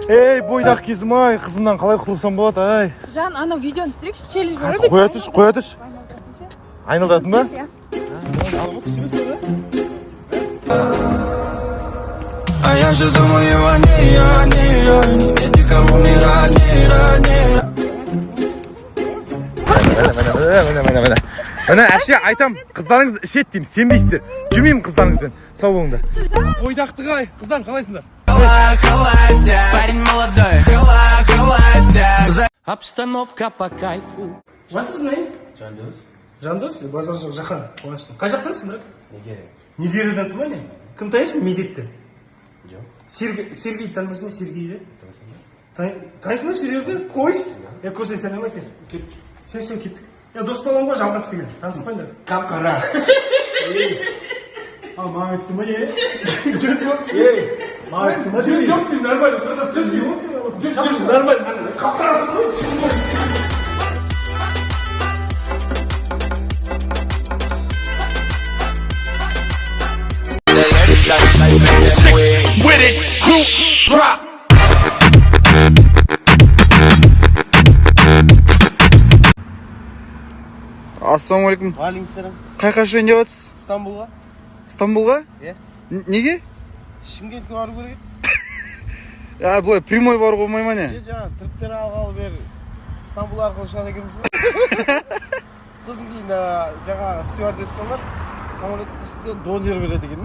Ей, бойдақ кезім ай, қызымнан қалай құтылсам болады, ай. Жан, ана видеоны түсірейікші, челлендж бар. Қоя түш. Айналдатын ба? А я же думаю о ней, никому не ранее. Міне, әше айтам, қыздарыңыз ішет деймін, сенбейсіздер. Жүрмеймін қыздарыңызбен, сау болыңдар. Бойдақтық ай, қыздар, қалайсыңдар? Парень молодой, обстановка по кайфу. What is his name? Жандос? Базар Жахан, қуаныштың. Қай жақтансың, брат? Нигериядан ба не? Кім танисың? Медетті. Сергей танымайсың ба? Сергейді? Танисың ба? Серьезно? Қойш? Я көрсен сәлем айтайын. Сен кеттік. Я дос болам ба? Жалғас деген. Танысып қойыңдар. Қап-қара. Ал, маған айтты ма, е? Жоқ. Маған айтты ма? Жоқ деймін, нормально. Жоқ, нормально. Қап-қарасың ғой? With it, group drop. Ассалаумалейкум. Валейкумсалам. Қай жөн деп жатсыз? Стамбулға? Стамбулға? Иә. Неге? Шымкентке бару керек. Былай прямой баруға болмай ма не? Жаңа түріктер алғалы бері Стамбул арқылы ұшады екенбіз ғой. Сосын кейін жаңағы стюардессалар самолеттің ішінде донер береді екен.